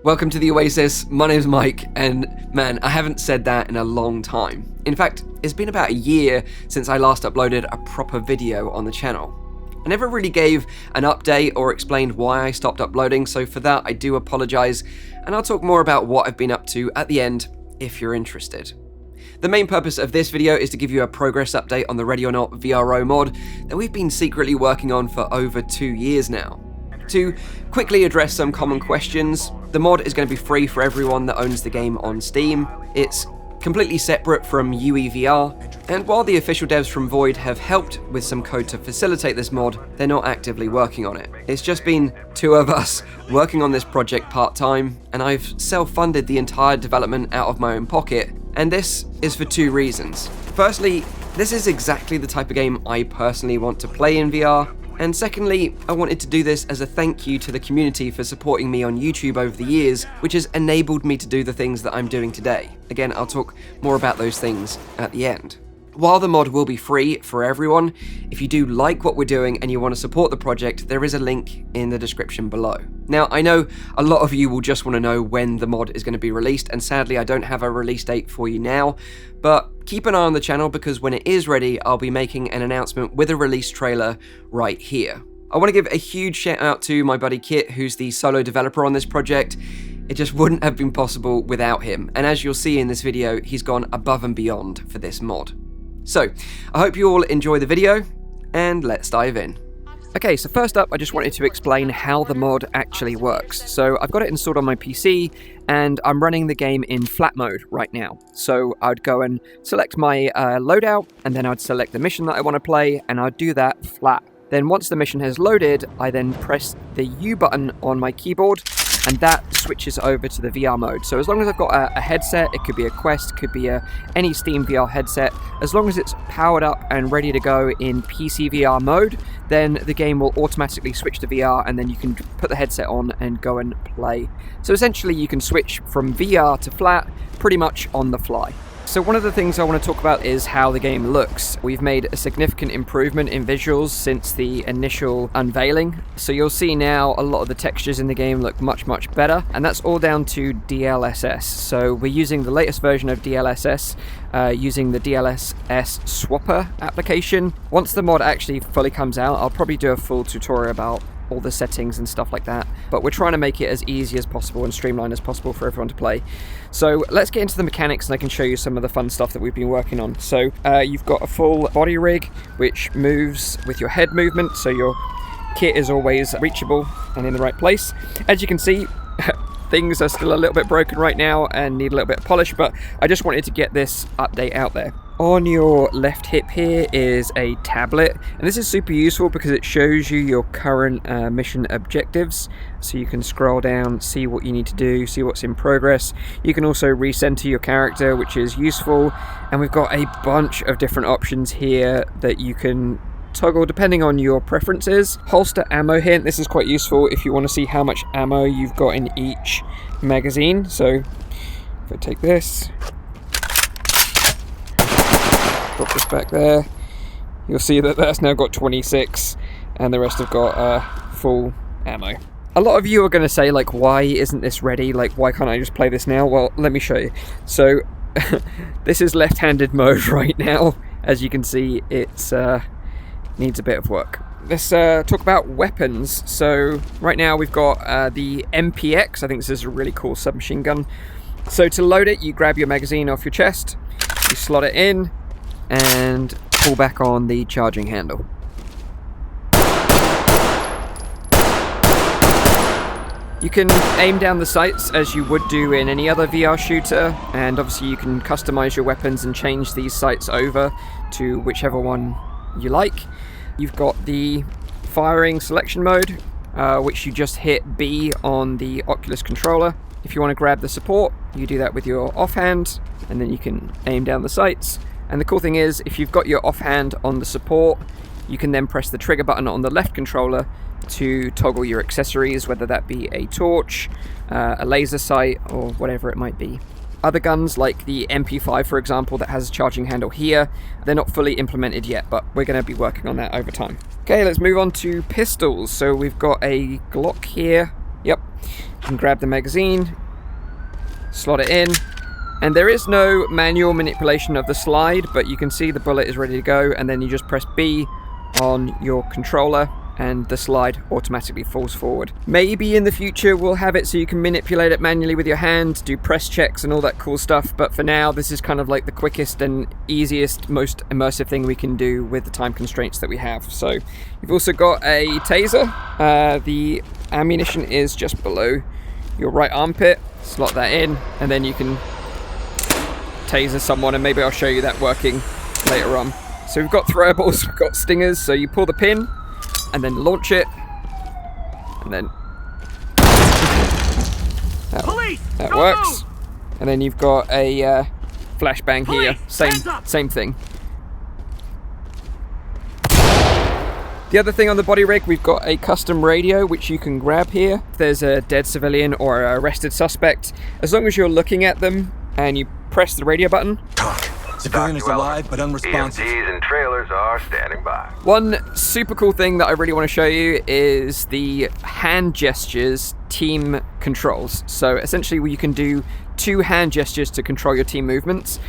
Welcome to the Oasis, my name's Mike, and man, I haven't said that in a long time. In fact, it's been about a year since I last uploaded a proper video on the channel. I never really gave an update or explained why I stopped uploading, so for that I do apologise, and I'll talk more about what I've been up to at the end, if you're interested. The main purpose of this video is to give you a progress update on the Ready or Not VRO mod that we've been secretly working on for over 2 years now. To quickly address some common questions, the mod is going to be free for everyone that owns the game on Steam. It's completely separate from UEVR, and while the official devs from Void have helped with some code to facilitate this mod, they're not actively working on it. It's just been 2 of us working on this project part-time, and I've self-funded the entire development out of my own pocket, and this is for 2 reasons. Firstly, this is exactly the type of game I personally want to play in VR, and secondly, I wanted to do this as a thank you to the community for supporting me on YouTube over the years, which has enabled me to do the things that I'm doing today. Again, I'll talk more about those things at the end. While the mod will be free for everyone, if you do like what we're doing and you want to support the project, there is a link in the description below. Now, I know a lot of you will just want to know when the mod is going to be released, and sadly I don't have a release date for you now, but keep an eye on the channel because when it is ready, I'll be making an announcement with a release trailer right here. I want to give a huge shout out to my buddy Kit, who's the solo developer on this project. It just wouldn't have been possible without him, and as you'll see in this video, he's gone above and beyond for this mod. So, I hope you all enjoy the video, and let's dive in. Okay, so first up, I just wanted to explain how the mod actually works. So I've got it installed on my PC, and I'm running the game in flat mode right now. So I'd go and select my loadout, and then I'd select the mission that I want to play, and I'd do that flat. Then once the mission has loaded, I then press the U button on my keyboard, and that switches over to the VR mode. So as long as I've got a headset, it could be a Quest, could be any Steam VR headset, as long as it's powered up and ready to go in PC VR mode, then the game will automatically switch to VR, and then you can put the headset on and go and play. So essentially you can switch from VR to flat pretty much on the fly. So one of the things I want to talk about is how the game looks. We've made a significant improvement in visuals since the initial unveiling. So you'll see now a lot of the textures in the game look much better, and that's all down to DLSS. So we're using the latest version of DLSS, using the DLSS Swapper application. Once the mod actually fully comes out, I'll probably do a full tutorial about all the settings and stuff like that, but we're trying to make it as easy as possible and streamlined as possible for everyone to play. So let's get into the mechanics, and I can show you some of the fun stuff that we've been working on. So you've got a full body rig which moves with your head movement, so your kit is always reachable and in the right place. As you can see, things are still a little bit broken right now and need a little bit of polish, but I just wanted to get this update out there. On your left hip here is a tablet, and this is super useful because it shows you your current mission objectives, so you can scroll down, see what you need to do, see what's in progress. You can also recenter your character, which is useful, and we've got a bunch of different options here that you can toggle depending on your preferences. Holster ammo hint, this is quite useful if you want to see how much ammo you've got in each magazine. So if I take this, drop this back there, you'll see that that's now got 26 and the rest have got full ammo. A lot of you are going to say, like, why isn't this ready? Like, why can't I just play this now? Well, let me show you. So this is left-handed mode right now. As you can see, it's needs a bit of work. Let's talk about weapons. So right now we've got the MPX. I think this is a really cool submachine gun. So to load it, you grab your magazine off your chest, you slot it in, and pull back on the charging handle. You can aim down the sights as you would do in any other VR shooter, and obviously you can customize your weapons and change these sights over to whichever one you like. You've got the firing selection mode, which you just hit B on the Oculus controller. If you want to grab the support, you do that with your offhand, and then you can aim down the sights. And the cool thing is, if you've got your offhand on the support, you can then press the trigger button on the left controller to toggle your accessories, whether that be a torch, a laser sight, or whatever it might be. Other guns, like the MP5 for example, that has a charging handle here, they're not fully implemented yet, but we're going to be working on that over time. Okay, let's move on to pistols. So we've got a Glock here. Yep. You can grab the magazine, slot it in, and there is no manual manipulation of the slide, but you can see the bullet is ready to go, and then you just press B on your controller and the slide automatically falls forward. Maybe in the future we'll have it so you can manipulate it manually with your hand, do press checks and all that cool stuff, but for now this is kind of like the quickest and easiest, most immersive thing we can do with the time constraints that we have. So you've also got a taser. The ammunition is just below your right armpit. Slot that in and then you can taser someone, and maybe I'll show you that working later on. So we've got throwables, we've got stingers, so you pull the pin and then launch it, and then that works. And then you've got a flashbang here, same thing. The other thing on the body rig, we've got a custom radio which you can grab here. If there's a dead civilian or an arrested suspect, as long as you're looking at them and you press the radio button. Civilian is alive but unresponsive. EMTs and trailers are standing by. One super cool thing that I really want to show you is the hand gestures team controls. So essentially you can do 2 hand gestures to control your team movements.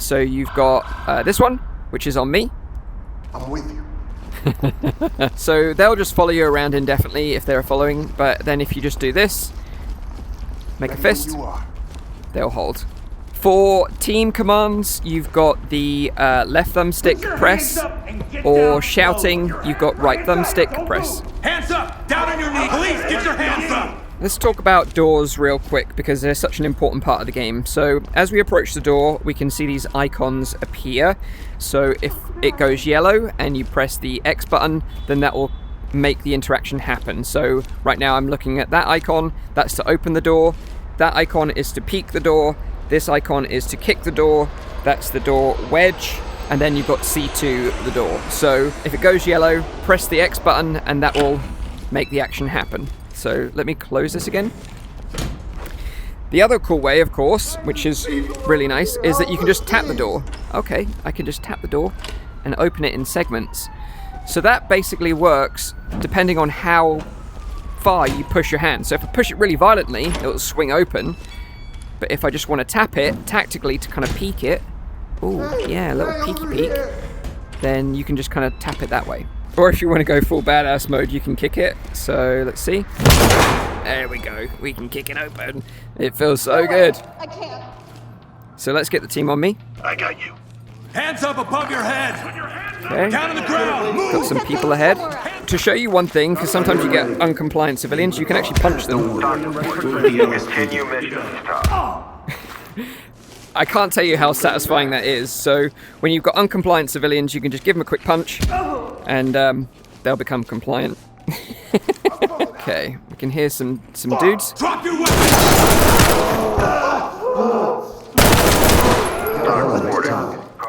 So you've got this one, which is on me. I'm with you. So they'll just follow you around indefinitely if they're following, but then if you just do this, make a fist, they'll hold. For team commands, you've got the left thumbstick press, or shouting, you've got right thumbstick press. Hands up! Down on your knees! Police, get your hands up! Let's talk about doors real quick because they're such an important part of the game. So as we approach the door, we can see these icons appear. So if it goes yellow and you press the X button, then that will make the interaction happen. So right now I'm looking at that icon, that's to open the door. That icon is to peek the door. This icon is to kick the door, that's the door wedge, and then you've got C2, the door. So if it goes yellow, press the X button and that will make the action happen. So let me close this again. The other cool way, of course, which is really nice, is that you can just tap the door. Okay, I can just tap the door and open it in segments. So that basically works depending on how far you push your hand. So if I push it really violently, it'll swing open. But if I just want to tap it tactically to kind of peek it, oh yeah, a little peeky peek, then you can just kind of tap it that way. Or if you want to go full badass mode, you can kick it. So let's see. There we go. We can kick it open. It feels so good. I can't. So let's get the team on me. I got you. Hands up above your head. Okay. Down on the ground. Move. Got some people ahead. To show you one thing, because sometimes you get uncompliant civilians, you can actually punch them. Continue mission stop. I can't tell you how satisfying that is. So when you've got uncompliant civilians, you can just give them a quick punch and they'll become compliant. Okay, we can hear some dudes. Drop your weapon.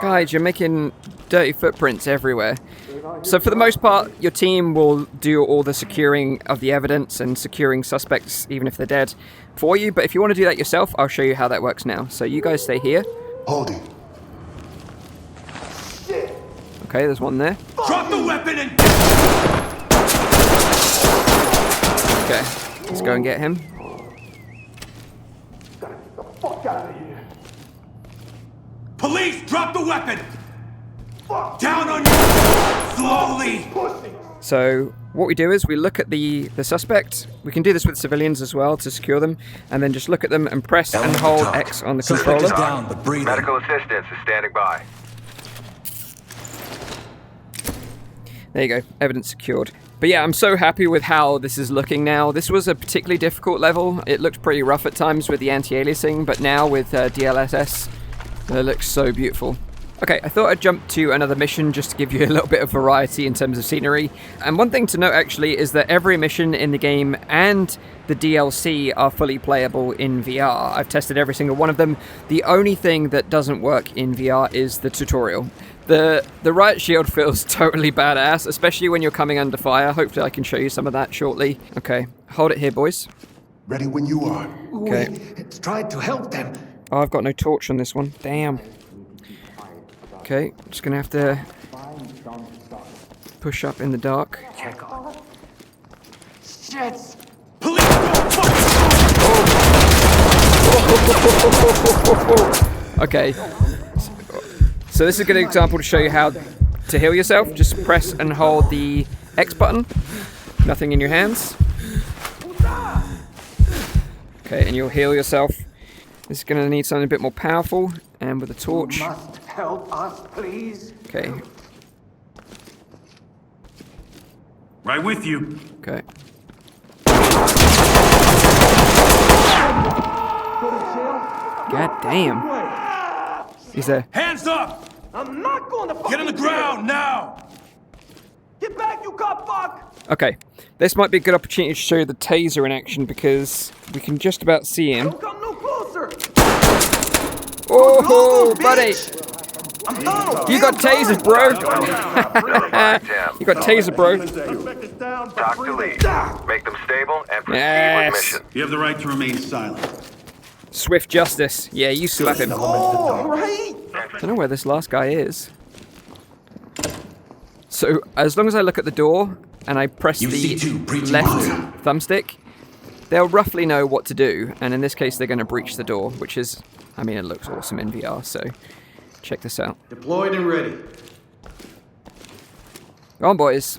Guys, you're making dirty footprints everywhere. So for the most part, your team will do all the securing of the evidence and securing suspects, even if they're dead, for you. But if you want to do that yourself, I'll show you how that works now. So you guys stay here. Holding. Okay, there's one there. Drop the weapon and... Okay, let's go and get him. Police, drop the weapon! Down on your... Slowly! So what we do is we look at the suspect. We can do this with civilians as well to secure them, and then just look at them and press and hold X on the controller. Down, but breathing. Medical assistance is standing by. There you go, evidence secured. But yeah, I'm so happy with how this is looking now. This was a particularly difficult level. It looked pretty rough at times with the anti-aliasing, but now with DLSS, it looks so beautiful. Okay, I thought I'd jump to another mission just to give you a little bit of variety in terms of scenery. And one thing to note actually is that every mission in the game and the DLC are fully playable in VR. I've tested every single one of them. The only thing that doesn't work in VR is the tutorial. The riot shield feels totally badass, especially when you're coming under fire. Hopefully I can show you some of that shortly. Okay, hold it here, boys. Ready when you are. Okay. We tried to help them. Oh, I've got no torch on this one. Damn. Okay, just gonna have to push up in the dark. Shit. Police, don't fuck! Okay. So this is a good example to show you how to heal yourself. Just press and hold the X button. Nothing in your hands. Okay, and you'll heal yourself. This is going to need something a bit more powerful, and with a torch. You must help us, please. Okay. Right with you. Okay. God damn. He's there. Hands up! I'm not going to Get on the ground now! Get back, you cop fuck! Okay. This might be a good opportunity to show you the taser in action because we can just about see him. Don't come no closer! Oh, buddy! I'm done! You got tasered, bro! You got tasered, bro. Talk to lead. Make them stable and proceed Yes. with mission. You have the right to remain silent. Swift justice. Yeah, you slap him. Oh, right! I don't know where this last guy is. So, as long as I look at the door and I press You see the two breaching left one. thumbstick, they'll roughly know what to do. And in this case, they're going to breach the door, which is, I mean, it looks awesome in VR. So, check this out. Deployed and ready. Go on, boys.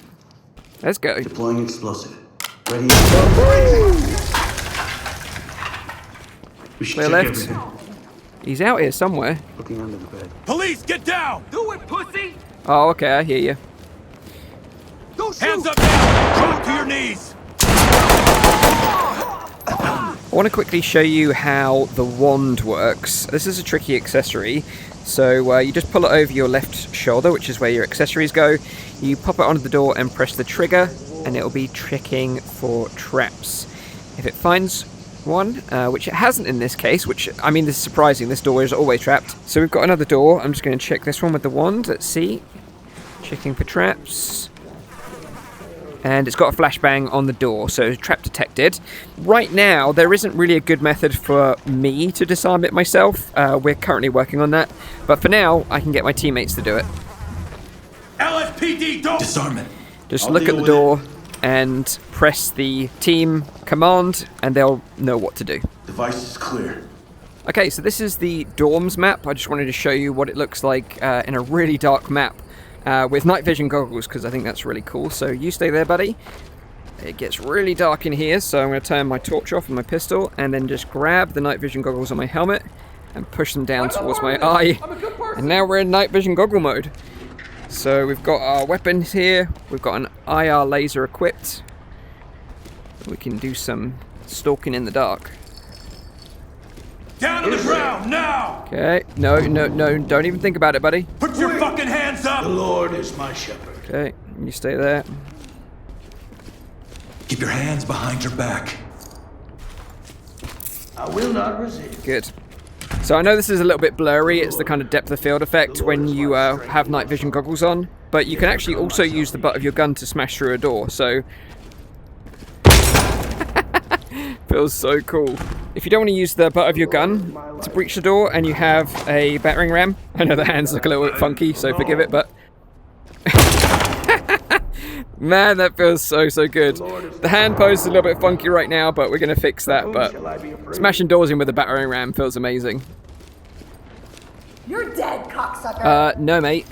Let's go. Deploying explosive. Ready. We should Clear check left. everything. He's out here somewhere. Looking under the bed. Police, get down! Do it, pussy! Oh, okay, I hear you. Don't Hands shoot! up now! Drop to your knees! I want to quickly show you how the wand works. This is a tricky accessory. So you just pull it over your left shoulder, which is where your accessories go. You pop it onto the door and press the trigger, and it'll be checking for traps. If it finds one, which it hasn't in this case, which, I mean, this is surprising. This door is always trapped. So we've got another door. I'm just going to check this one with the wand. Let's see. Checking for traps. And it's got a flashbang on the door, so trap detected. Right now, there isn't really a good method for me to disarm it myself. We're currently working on that. But for now, I can get my teammates to do it. LSPD, don't disarm it. Just I'll look at deal the with door and press the team command, and they'll know what to do. Device is clear. Okay, so this is the dorms map. I just wanted to show you what it looks like in a really dark map. With night vision goggles, because I think that's really cool. So you stay there, buddy. It gets really dark in here, so I'm going to turn my torch off with my pistol and then just grab the night vision goggles on my helmet and push them down towards my eye. And now we're in night vision goggle mode. So we've got our weapons here. We've got an IR laser equipped. We can do some stalking in the dark. Down on the ground, now! Okay, no, don't even think about it, buddy. Put your fucking hands up! The Lord is my shepherd. Okay, you stay there. Keep your hands behind your back. I will not resist. Good. So I know this is a little bit blurry, it's the kind of depth of field effect when you have night vision goggles on, but you can actually also use the butt of your gun to smash through a door, so... Feels so cool. If you don't want to use the butt of your gun to breach the door and you have a battering ram, I know the hands look a little bit funky, so forgive it, but... Man, that feels so good. The hand pose is a little bit funky right now, but we're going to fix that, but smashing doors in with a battering ram feels amazing. You're dead, cocksucker. No, mate.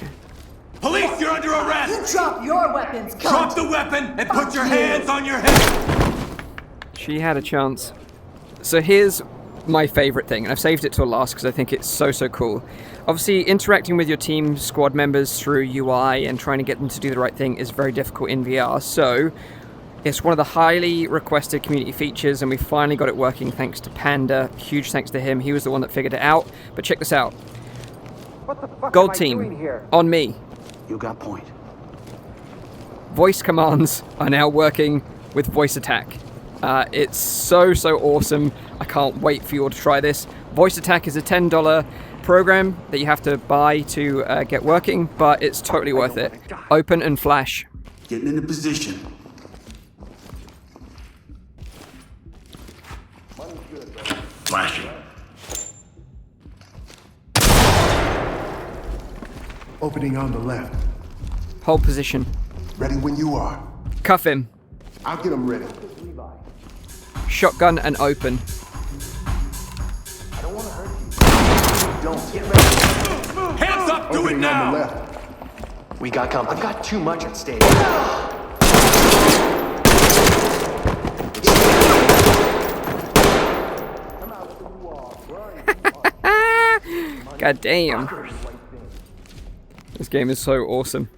Police, you're under arrest! Drop your weapons, cunt. Drop the weapon and put your hands on your head! She had a chance. So here's my favorite thing, and I've saved it till last because I think it's so cool. Obviously, interacting with your team squad members through UI and trying to get them to do the right thing is very difficult in VR, so it's one of the highly requested community features, and we finally got it working thanks to Panda. Huge thanks to him. He was the one that figured it out. But check this out. What the fuck Gold am I team, doing here? on me. You got point. Voice commands are now working with voice attack. It's so awesome. I can't wait for you all to try this. Voice attack is a $10 program that you have to buy to get working, but it's totally worth it. Open and flash. Getting into position. Flashing. Opening on the left. Hold position. Ready when you are. Cuff him. I'll get him ready. Shotgun and open. Do it Opening on now! the left. We got company. I've got too much at stake. God damn. This game is so awesome.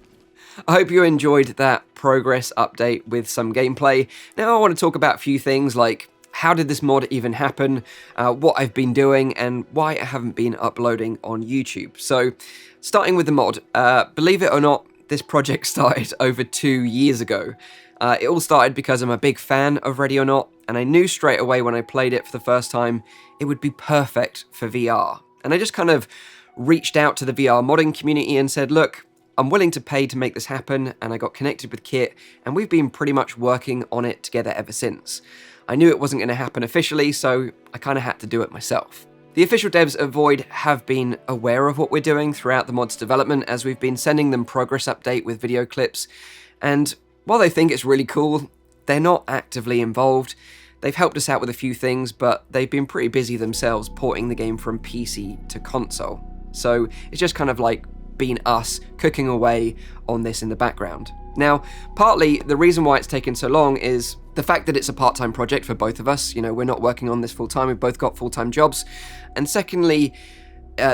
I hope you enjoyed that progress update with some gameplay. Now I want to talk about a few things like how did this mod even happen, what I've been doing, and why I haven't been uploading on YouTube. So, starting with the mod, believe it or not, this project started over 2 years ago. It all started because I'm a big fan of Ready or Not, and I knew straight away when I played it for the first time, it would be perfect for VR. And I just kind of reached out to the VR modding community and said, look, I'm willing to pay to make this happen, and I got connected with Kit, and we've been pretty much working on it together ever since. I knew it wasn't going to happen officially, so I kind of had to do it myself. The official devs at Void have been aware of what we're doing throughout the mod's development, as we've been sending them progress update with video clips, and while they think it's really cool, they're not actively involved. They've helped us out with a few things, but they've been pretty busy themselves porting the game from PC to console. So it's just kind of like been us cooking away on this in the background. Now, partly the reason why it's taken so long is the fact that it's a part-time project for both of us. You know, we're not working on this full-time, we've both got full-time jobs. And secondly,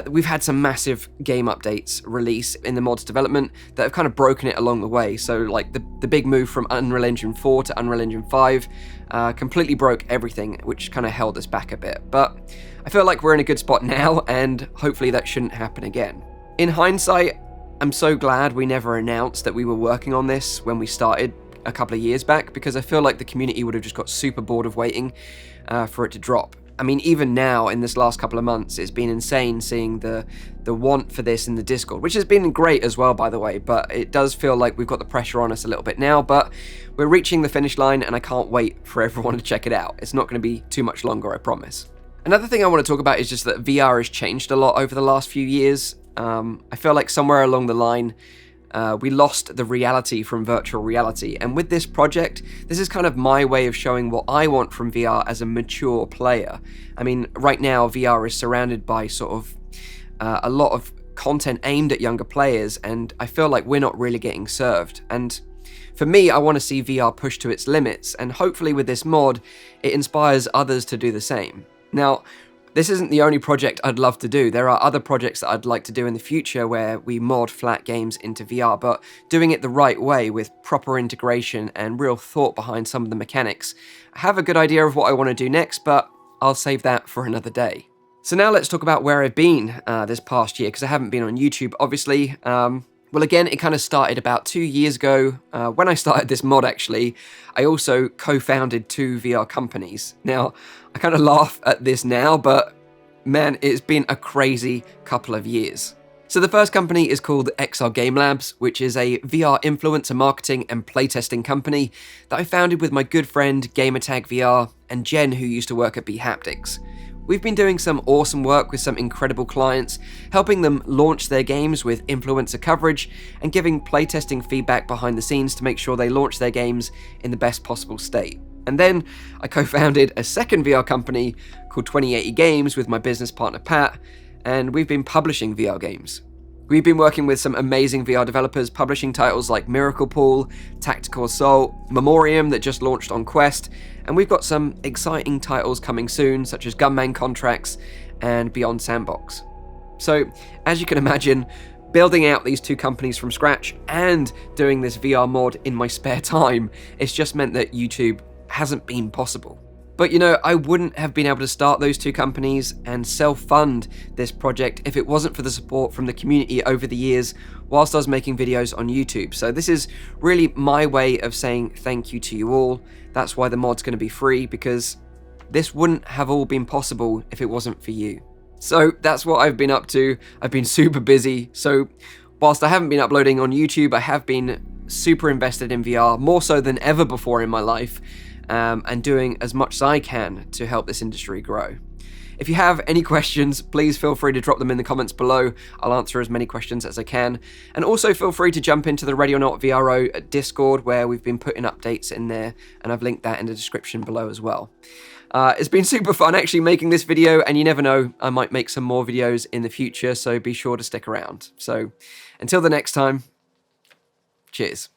we've had some massive game updates release in the mod's development that have kind of broken it along the way. So like the big move from Unreal Engine 4 to Unreal Engine 5 completely broke everything, which kind of held us back a bit. But I feel like we're in a good spot now, and hopefully that shouldn't happen again. In hindsight, I'm so glad we never announced that we were working on this when we started a couple of years back, because I feel like the community would have just got super bored of waiting for it to drop. I mean, even now, in this last couple of months, it's been insane seeing the want for this in the Discord, which has been great as well, by the way, but it does feel like we've got the pressure on us a little bit now, but we're reaching the finish line, and I can't wait for everyone to check it out. It's not going to be too much longer, I promise. Another thing I want to talk about is just that VR has changed a lot over the last few years. I feel like somewhere along the line, we lost the reality from virtual reality, and with this project, this is kind of my way of showing what I want from VR as a mature player. I mean, right now, VR is surrounded by sort of a lot of content aimed at younger players, and I feel like we're not really getting served. And for me, I want to see VR pushed to its limits, and hopefully with this mod, it inspires others to do the same. Now, this isn't the only project I'd love to do. There are other projects that I'd like to do in the future where we mod flat games into VR, but doing it the right way with proper integration and real thought behind some of the mechanics. I have a good idea of what I want to do next, but I'll save that for another day. So now let's talk about where I've been this past year, because I haven't been on YouTube, obviously. Well, again, it kind of started about 2 years ago. When I started this mod, actually, I also co-founded 2 VR companies. Now, I kind of laugh at this now, but man, it's been a crazy couple of years. So the first company is called XR Game Labs, which is a VR influencer marketing and playtesting company that I founded with my good friend Gamertag VR and Jen, who used to work at Haptics. We've been doing some awesome work with some incredible clients, helping them launch their games with influencer coverage and giving playtesting feedback behind the scenes to make sure they launch their games in the best possible state. And then I co-founded a second VR company called 2080 Games with my business partner Pat, and we've been publishing VR games. We've been working with some amazing VR developers, publishing titles like Miracle Pool, Tactical Assault, Memoriam that just launched on Quest, and we've got some exciting titles coming soon, such as Gunman Contracts and Beyond Sandbox. So, as you can imagine, building out these 2 companies from scratch and doing this VR mod in my spare time, it's just meant that YouTube hasn't been possible. But you know, I wouldn't have been able to start those 2 companies and self-fund this project if it wasn't for the support from the community over the years whilst I was making videos on YouTube. So this is really my way of saying thank you to you all. That's why the mod's going to be free, because this wouldn't have all been possible if it wasn't for you. So that's what I've been up to. I've been super busy. So whilst I haven't been uploading on YouTube, I have been super invested in VR, more so than ever before in my life. and doing as much as I can to help this industry grow. If you have any questions, please feel free to drop them in the comments below. I'll answer as many questions as I can. And also feel free to jump into the Ready or Not VRO Discord, where we've been putting updates in there, and I've linked that in the description below as well. It's been super fun actually making this video, and you never know, I might make some more videos in the future, so be sure to stick around. So until the next time, cheers.